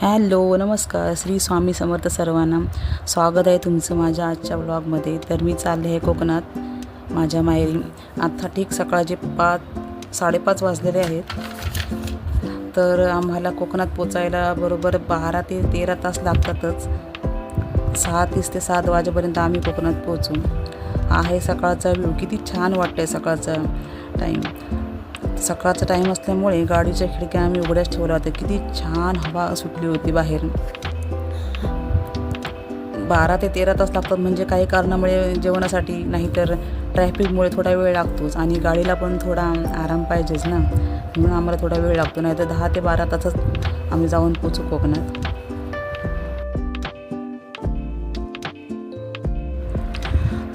Hello नमस्कार. श्री स्वामी समर्थ सर्वांना. स्वागत आहे तुमचं माझ्या आजच्या व्लॉगमध्ये. तर मी चालले आहे कोकणात माझ्या माहेरी. आता ठीक सकाळचे 5:30 वाजलेले आहेत. तर आम्हाला कोकणात पोचायला बरोबर 12 ते 13 तास लागतातच. 6:30 ते 7 वाजेपर्यंत आम्ही कोकणात पोचू. आहे सकाळचा व्ह्यू. किती छान वाटतं आहे सकाळचा टाईम. सकाळचा टाईम असल्यामुळे गाडीच्या खिडक्या आम्ही उघड्याच ठेवल्या होत्या. किती छान हवा सुटली होती बाहेर. 12 ते 13 तास लागतात म्हणजे काही कारणामुळे जेवणासाठी, नाहीतर ट्रॅफिकमुळे थोडा वेळ लागतोच आणि गाडीला पण थोडा आराम पाहिजेच ना, म्हणून आम्हाला थोडा वेळ लागतो. नाहीतर 10 ते 12 तासच आम्ही जाऊन पोचू कोकणात.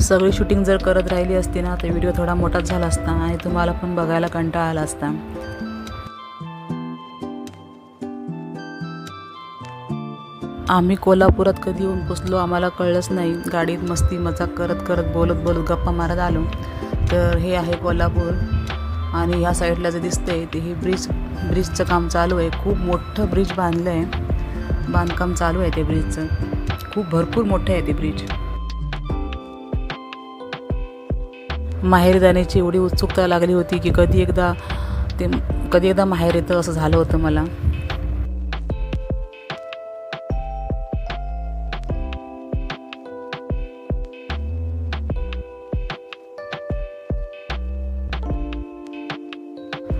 सगळी शूटिंग जर करत राहिली असती ना तर व्हिडिओ थोडा मोठाच झाला असता आणि तुम्हाला पण बघायला कंटाळा आला असता. आम्ही कोल्हापुरात कधी येऊन पोचलो आम्हाला कळलंच नाही. गाडीत मस्ती मजाक करत करत बोलत गप्पा मारत आलो. तर हे आहे कोल्हापूर आणि ह्या साईडला जे दिसतंय ते हे ब्रिजचं काम चालू आहे. खूप मोठं ब्रिज बांधलं आहे. बांधकाम चालू आहे ते ब्रिजचं. खूप भरपूर मोठं आहे ते ब्रिज. माहेर जाण्याची एवढी उत्सुकता लागली होती की कधी एकदा माहेर येतं असं झालं होतं मला.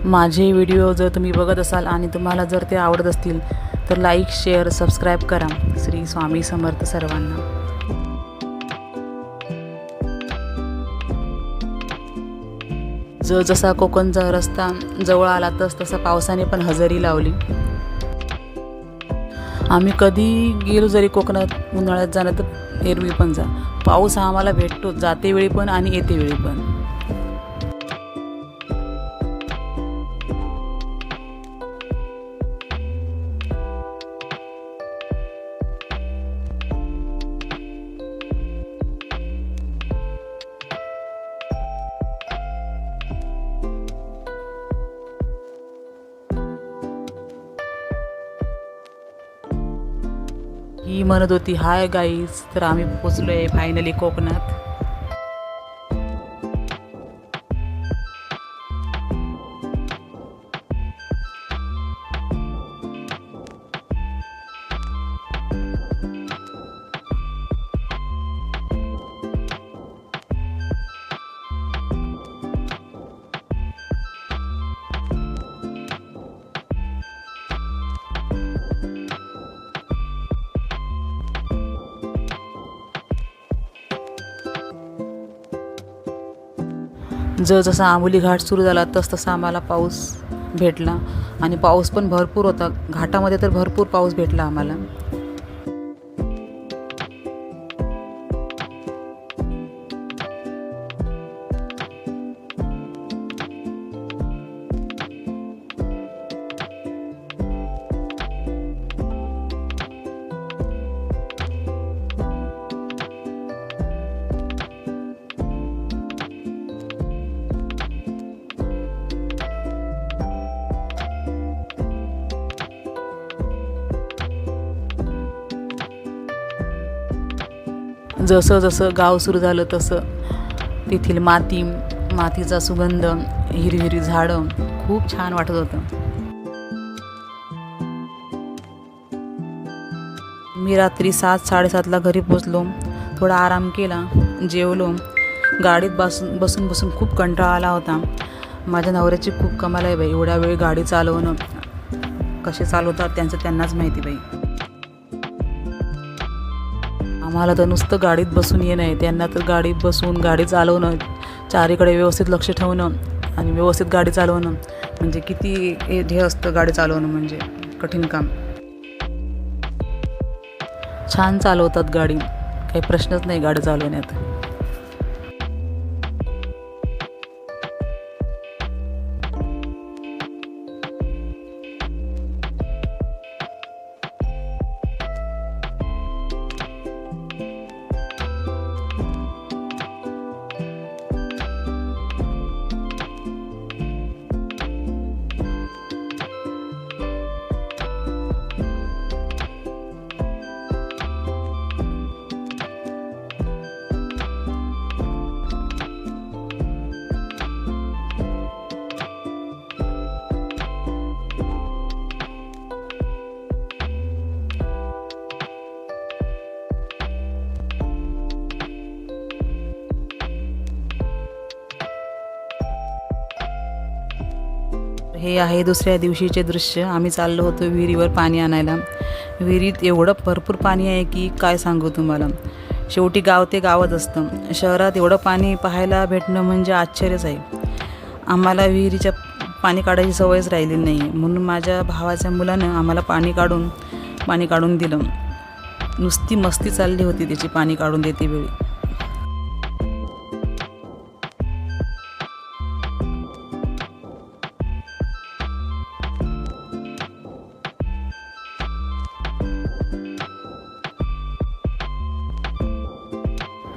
माझे व्हिडिओ जर तुम्ही बघत असाल आणि तुम्हाला जर ते आवडत असतील तर लाईक, शेअर, सबस्क्राईब करा. श्री स्वामी समर्थ सर्वांना. जसा कोकणचा रस्ता जवळ आला तसा पावसाने पण हजेरी लावली. आम्ही कधी गेलो जरी कोकणात उन्हाळ्यात जाणं तर एरवी पण जा, पाऊस हा आम्हाला भेटतो जाते वेळी पण आणि येते वेळी पण. ही म्हणत होती हाय गाईज. तर आम्ही पोचलो आहे फायनली कोकणात. जसा आंबोली घाट सुरू झाला तसा आम्हाला पाऊस भेटला आणि पाऊस पण भरपूर होता. घाटामध्ये तर भरपूर पाऊस भेटला आम्हाला. जसं गाव सुरू झालं तसं तेथील मातीचा सुगंध, हिरवी झाडं खूप छान वाटत होतं. मी रात्री 7-7:30ला घरी पोचलो. थोडा आराम केला, जेवलो. गाडीत बसून खूप कंटाळा आला होता. माझ्या नवऱ्याची खूप कमाल आहे बाई. एवढ्या वेळ गाडी चालवणं, कसे चालवतात त्यांनाच माहिती बाई. आम्हाला तर नुसतं गाडीत बसून येणं आहे, त्यांना तर गाडीत बसून गाडी चालवणं, चारीकडे व्यवस्थित लक्ष ठेवणं आणि व्यवस्थित गाडी चालवणं म्हणजे किती हे असतं. गाडी चालवणं म्हणजे कठीण काम. छान चालवतात गाडी, काही प्रश्नच नाही गाडी चालवण्यात. हे आहे दुसऱ्या दिवशीचे दृश्य. आम्ही चाललो होतो विहिरीवर पाणी आणायला. विहिरीत एवढं भरपूर पाणी आहे की काय सांगू तुम्हाला. शेवटी गाव ते गावच असतं. शहरात एवढं पाणी पाहायला भेटणं म्हणजे आश्चर्यच आहे. आम्हाला विहिरीच्या पाणी काढायची सवयच राहिली नाही, म्हणून माझ्या भावाच्या मुलानं आम्हाला पाणी काढून दिलं. नुसती मस्ती चालली होती त्याची पाणी काढून देते वेळी.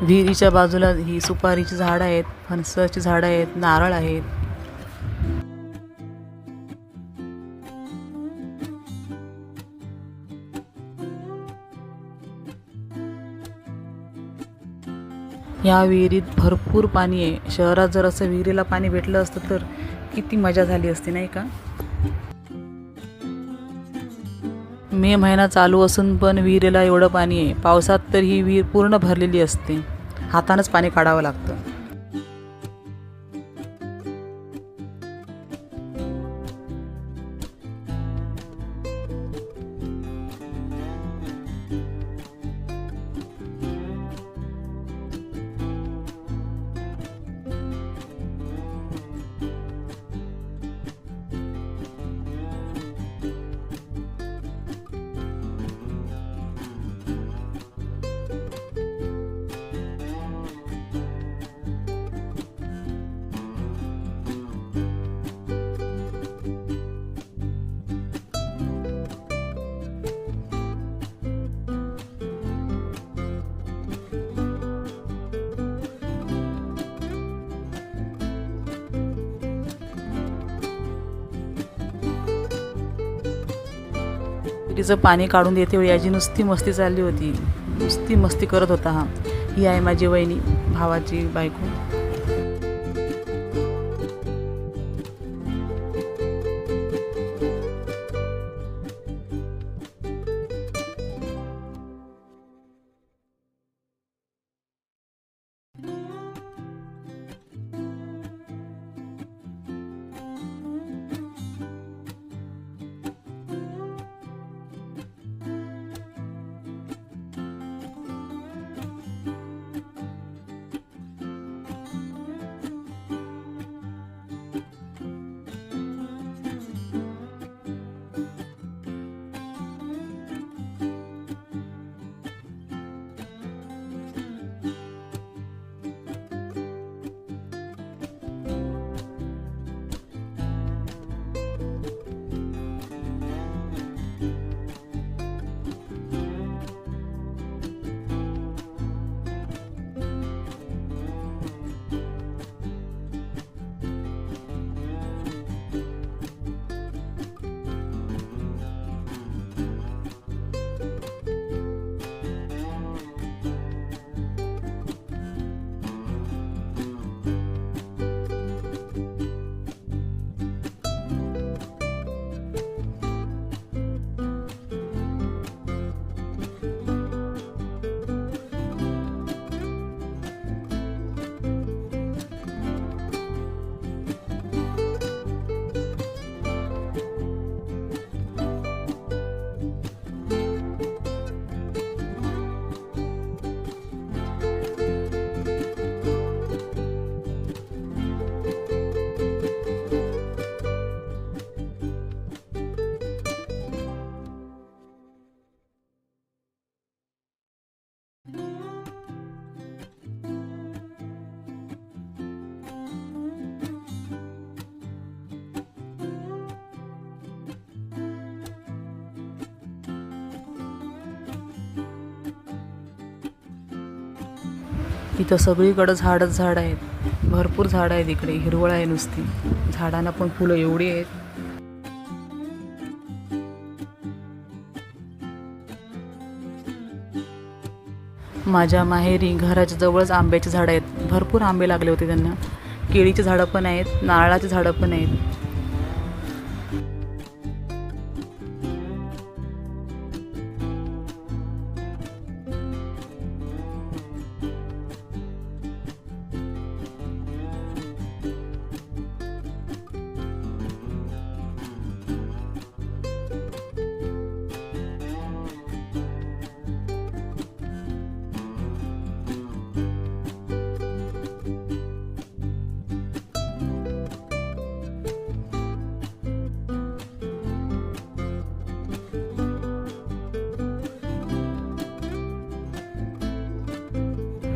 विहिरीच्या बाजूला ही सुपारीची झाडं आहेत, फणसाची झाडं आहेत, नारळ आहेत. या विहिरीत भरपूर पाणी आहे. शहरात जर असं विहिरीला पाणी भेटलं असतं तर किती मजा झाली असती, नाही का. मे महिना चालू असून पण विहिरीला एवढं पाणी आहे. पावसात तर ही विहीर पूर्ण भरलेली असते. हातानंच पाणी काढावं लागतं. विहिरीचं पाणी काढून देते वेळी याची नुसती मस्ती चालली होती. नुसती मस्ती करत होता हा. ही आहे माझी वहिनी, भावाची बायको. इथं सगळीकडं झाडच झाड आहेत. भरपूर झाडं आहेत इकडे. हिरवळ आहे नुसती. झाडांना पण फुलं एवढी आहेत. माझ्या माहेरी घराच्या जवळच आंब्याची झाडं आहेत. भरपूर आंबे लागले होते त्यांना. केळीची झाडं पण आहेत, नारळाची झाडं पण आहेत.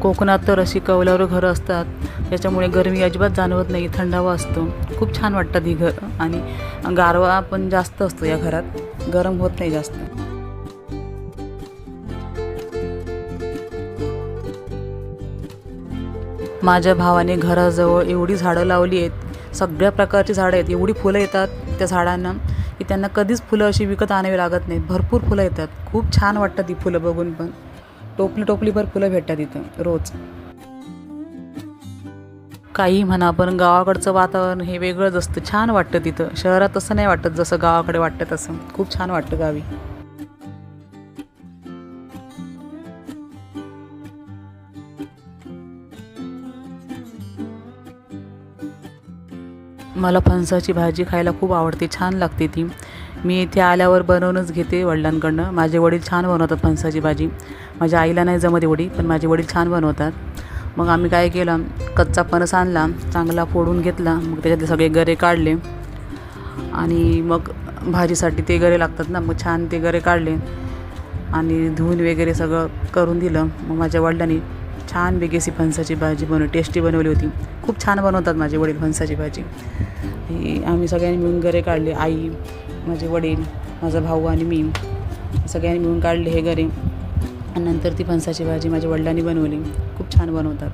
कोकणात तर अशी कौलारू घरं असतात, त्याच्यामुळे गरमी अजिबात जाणवत नाही, थंडावा असतो. खूप छान वाटतात ही घरं आणि गारवा पण जास्त असतो या घरात, गरम होत नाही जास्त. माझ्या भावाने घराजवळ एवढी झाडं लावली आहेत, सगळ्या प्रकारची झाडं आहेत, एवढी फुलं येतात त्या झाडांना की त्यांना कधीच फुलं अशी विकत आणावी लागत नाहीत. भरपूर फुलं येतात, खूप छान वाटतात ती फुलं बघून पण. टोपलीभर फुलं भेटतात इथं रोज. काही म्हणा पण गावाकडचं वातावरण हे वेगळंच असतं, छान वाटतं तिथं. शहरात तसं नाही वाटत जसं गावाकडे वाटतं तसं. खूप छान वाटतं गावी. मला फणसाची भाजी खायला खूप आवडते, छान लागते ती. मी इथे आल्यावर बनवूनच घेते वडिलांकडनं. माझे वडील छान बनवतात फणसाची भाजी. माझ्या आईला नाही जमत एवढी, पण माझे वडील छान बनवतात. मग आम्ही काय केलं, कच्चा फणस आणला, चांगला फोडून घेतला, मग त्याच्यातले सगळे गरे काढले आणि मग भाजीसाठी ते गरे लागतात ना, मग छान ते गरे काढले आणि धुवून वगैरे सगळं करून दिलं. मग माझ्या वडिलांनी छान बेगेसी फणसाची भाजी टेस्टी बनवली होती. खूप छान बनवतात माझे वडील फणसाची भाजी. आम्ही सगळ्यांनी मिळून गरे काढले, आई, माझे वडील, माझा भाऊ आणि मी सगळ्यांनी मिळून काढले हे गरे आणि नंतर ती फणसाची भाजी माझ्या वडिलांनी बनवली. खूप छान बनवतात.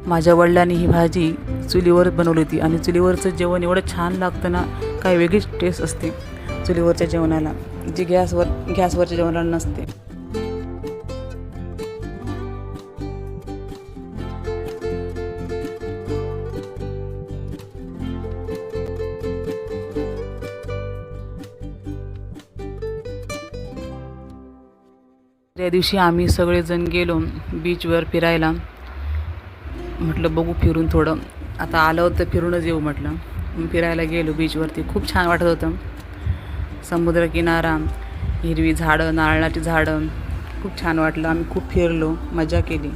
माझ्या वडिलांनी ही भाजी चुलीवर बनवली होती आणि चुलीवरचं जेवण एवढं छान लागतं ना, काय वेगळीच टेस्ट असते चुलीवरच्या जेवणाला, जी गॅसवरच्या जेवणाला नसते. त्या दिवशी आम्ही सगळेजण गेलो बीचवर फिरायला. म्हटलं बघू फिरून थोडं, आता आलं होतं फिरूनच येऊ म्हटलं. फिरायला गेलो बीचवरती. खूप छान वाटत होतं. समुद्रकिनारा, हिरवी झाडं, नारळाची झाडं, खूप छान वाटलं. आम्ही खूप फिरलो, मजा केली.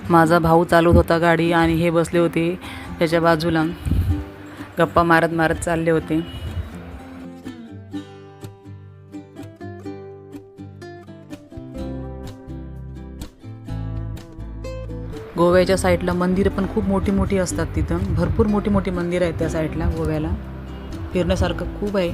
माझा भाऊ चालवत होता गाडी आणि हे बसले होते त्याच्या बाजूला, गप्पा मारत मारत चालले होते. गोव्याच्या साईडला मंदिरं पण खूप मोठी मोठी असतात. तिथं भरपूर मोठी मोठी मंदिरं आहेत त्या साईडला. गोव्याला फिरण्यासारखं खूप आहे.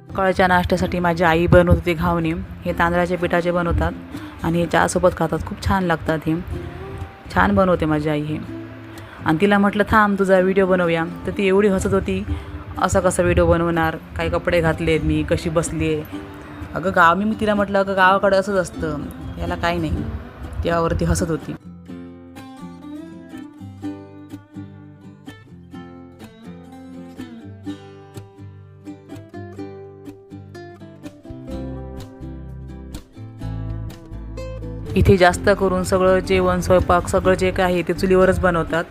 सकाळच्या नाश्त्यासाठी माझी आई बनवत होती घावणे. हे तांदळाच्या पिठाचे बनवतात आणि हे चहासोबत खातात. खूप छान लागतात. हे छान बनवते माझी आई हे. आणि तिला म्हटलं थांब तुझा व्हिडिओ बनवूया, तर ती एवढी हसत होती. असा कसा व्हिडिओ बनवणार, काही कपडे घातले मी, कशी बसली आहे. अगं मी तिला म्हटलं अगं गावाकडे असंच असतं, याला काही नाही. त्यावरती हसत होती. इथे जास्त करून सगळं जेवण, स्वयंपाक सगळं जे काही ते चुलीवरच बनवतात,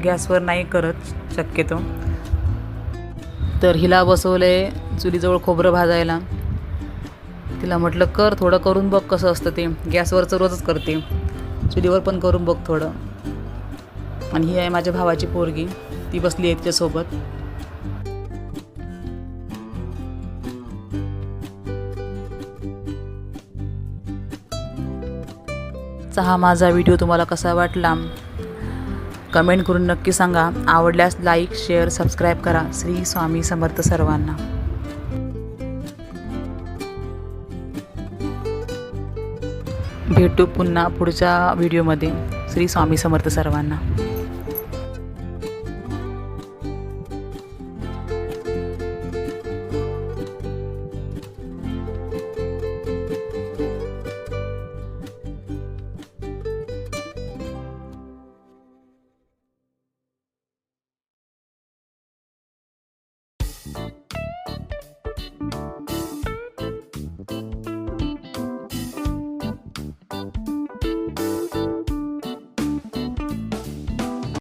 गॅसवर नाही करत शक्यतो. तर हिला बसवलंय चुलीजवळ खोबरं भाजायला. तिला म्हटलं कर, थोडं करून बघ कसं असतं ते. गॅसवरचं रोजच करते, चुलीवर पण करून बघ थोडं. आणि ही आहे माझ्या भावाची पोरगी, ती बसली आहे तिच्यासोबत. आजचा हा माझा व्हिडिओ तुम्हाला कसा वाटला कमेंट करून नक्की सांगा. आवडल्यास लाईक, शेअर, सबस्क्राईब करा. श्री स्वामी समर्थ सर्वांना. भेटू पुन्हा पुढच्या व्हिडिओमध्ये. श्री स्वामी समर्थ सर्वांना.